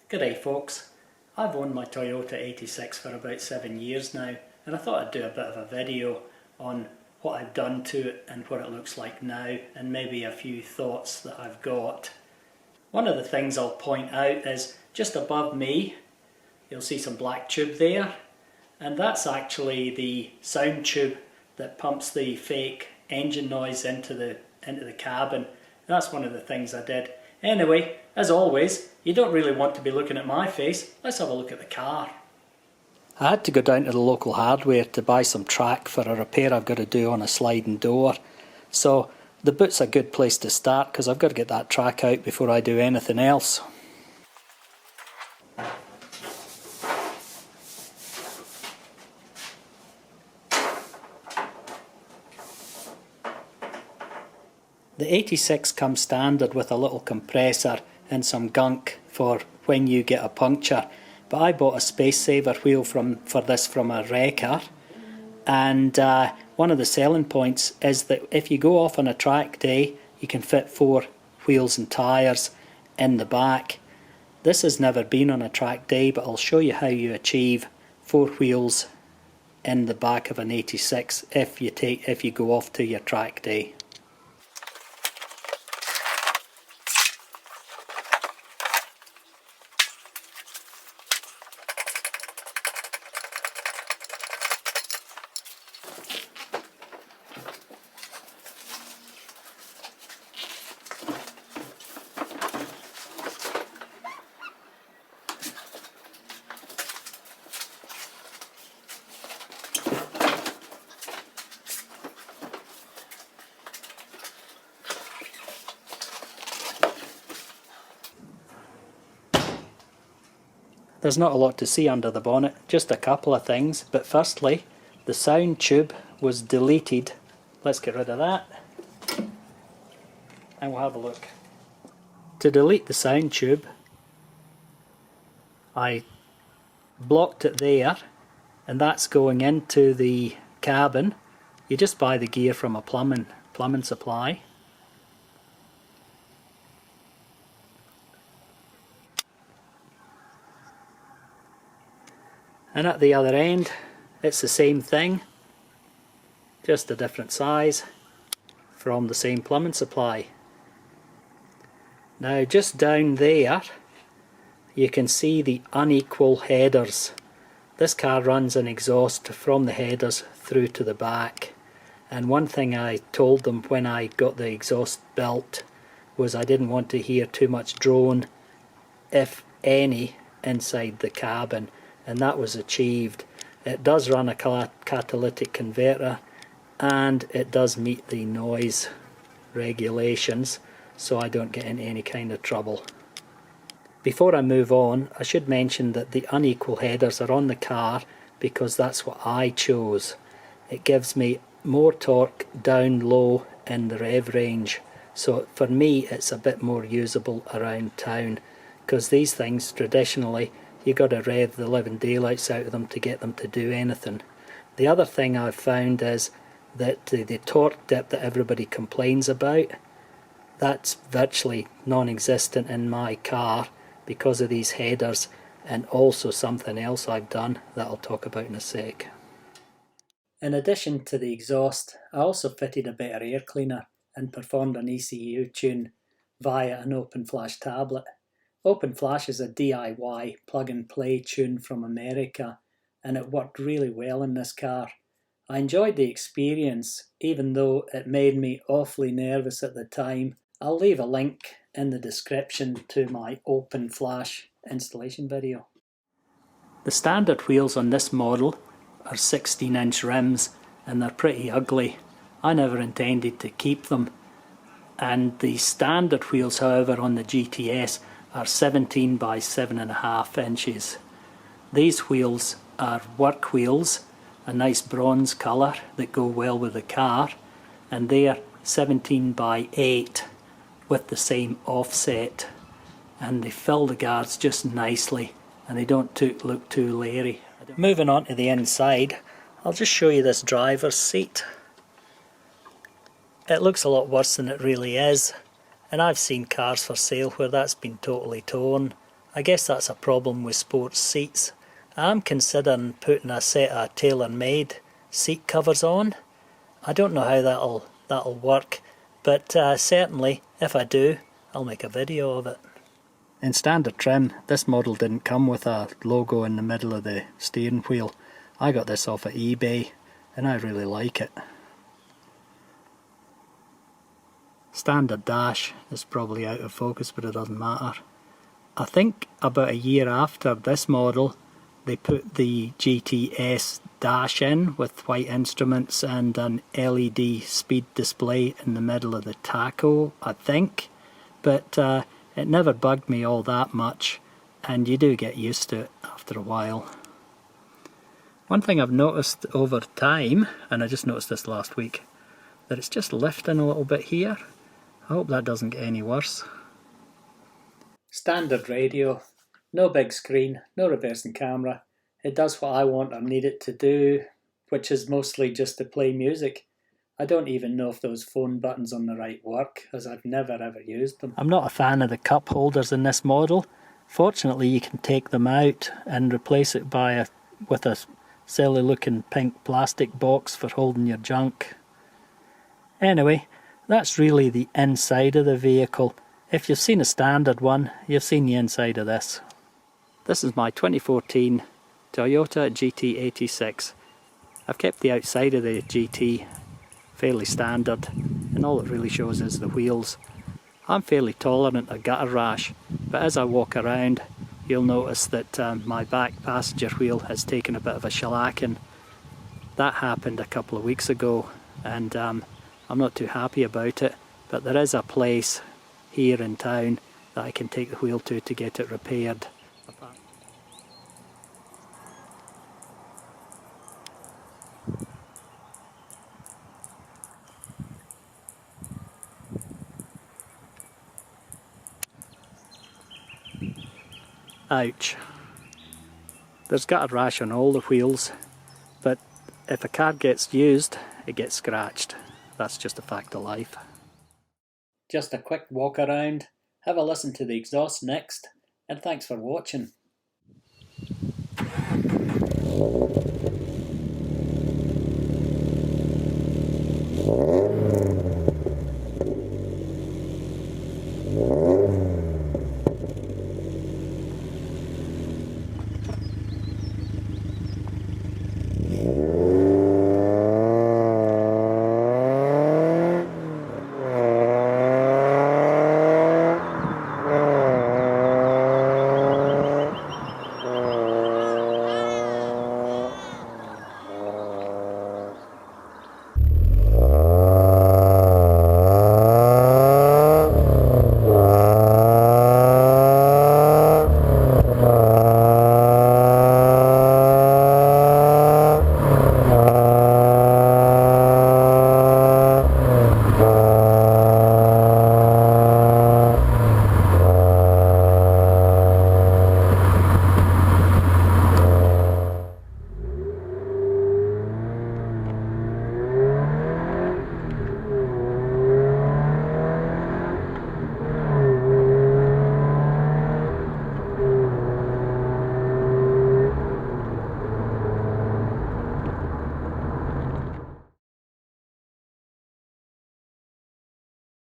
G'day folks, I've owned my Toyota 86 for about 7 years now, and I thought I'd do a bit of a video on what I've done to it and what it looks like now, and maybe a few thoughts that I've got. One of the things I'll point out is just above me you'll see some black tube there, and that's actually the sound tube that pumps the fake engine noise into the cabin. That's one of the things I did. Anyway, as always, you don't really want to be looking at my face. Let's have a look at the car. I had to go down to the local hardware to buy some track for a repair I've got to do on a sliding door. So the boot's a good place to start because I've got to get that track out before I do anything else. The 86 comes standard with a little compressor and some gunk for when you get a puncture, but I bought a space saver wheel for this from a wrecker, and one of the selling points is that if you go off on a track day you can fit 4 wheels and tyres in the back. This has never been on a track day, but I'll show you how you achieve 4 wheels in the back of an 86 if you go off to your track day. There's not a lot to see under the bonnet, just a couple of things, but firstly, the sound tube was deleted. Let's get rid of that, and we'll have a look. To delete the sound tube, I blocked it there, and that's going into the cabin. You just buy the gear from a plumbing supply. And at the other end, it's the same thing, just a different size from the same plumbing supply. Now just down there, you can see the unequal headers. This car runs an exhaust from the headers through to the back. And one thing I told them when I got the exhaust built was I didn't want to hear too much drone, if any, inside the cabin. And that was achieved. It does run a catalytic converter, and it does meet the noise regulations, so I don't get in any kind of trouble. Before I move on, I should mention that the unequal headers are on the car because that's what I chose. It gives me more torque down low in the rev range, so for me it's a bit more usable around town, because these things traditionally you got to rev the living daylights out of them to get them to do anything. The other thing I've found is that the torque dip that everybody complains about, that's virtually non-existent in my car because of these headers, and also something else I've done that I'll talk about in a sec. In addition to the exhaust, I also fitted a better air cleaner and performed an ECU tune via an open flash tablet. Open Flash is a DIY plug-and-play tune from America, and it worked really well in this car. I enjoyed the experience, even though it made me awfully nervous at the time. I'll leave a link in the description to my Open Flash installation video. The standard wheels on this model are 16-inch rims, and they're pretty ugly. I never intended to keep them. And the standard wheels, however, on the GTS are 17 by 7.5 inches. These wheels are work wheels, a nice bronze colour that go well with the car, and they are 17 by 8 with the same offset, and they fill the guards just nicely and they don't look too leery. Moving on to the inside, I'll just show you this driver's seat. It looks a lot worse than it really is. And I've seen cars for sale where that's been totally torn. I guess that's a problem with sports seats. I'm considering putting a set of tailor-made seat covers on. I don't know how that'll work, but certainly if I do, I'll make a video of it. In standard trim, this model didn't come with a logo in the middle of the steering wheel. I got this off of eBay and I really like it. Standard dash is probably out of focus, but it doesn't matter. I think about a year after this model they put the GTS dash in with white instruments and an LED speed display in the middle of the tacho, I think, but it never bugged me all that much, and you do get used to it after a while. One thing I've noticed over time, and I just noticed this last week, that it's just lifting a little bit here. I hope that doesn't get any worse. Standard radio, no big screen, no reversing camera. It does what I want or need it to do, which is mostly just to play music. I don't even know if those phone buttons on the right work, as I've never ever used them. I'm not a fan of the cup holders in this model. Fortunately you can take them out and replace it with a silly looking pink plastic box for holding your junk. Anyway, that's really the inside of the vehicle. If you've seen a standard one, you've seen the inside of this. This is my 2014 Toyota GT86. I've kept the outside of the GT fairly standard, and all it really shows is the wheels. I'm fairly tolerant of gutter rash, but as I walk around you'll notice that my back passenger wheel has taken a bit of a shellacking. That happened a couple of weeks ago, and I'm not too happy about it, but there is a place here in town that I can take the wheel to get it repaired. Ouch. There's gutter rash on all the wheels, but if a car gets used, it gets scratched. That's just a fact of life. Just a quick walk around, have a listen to the exhaust next, and thanks for watching.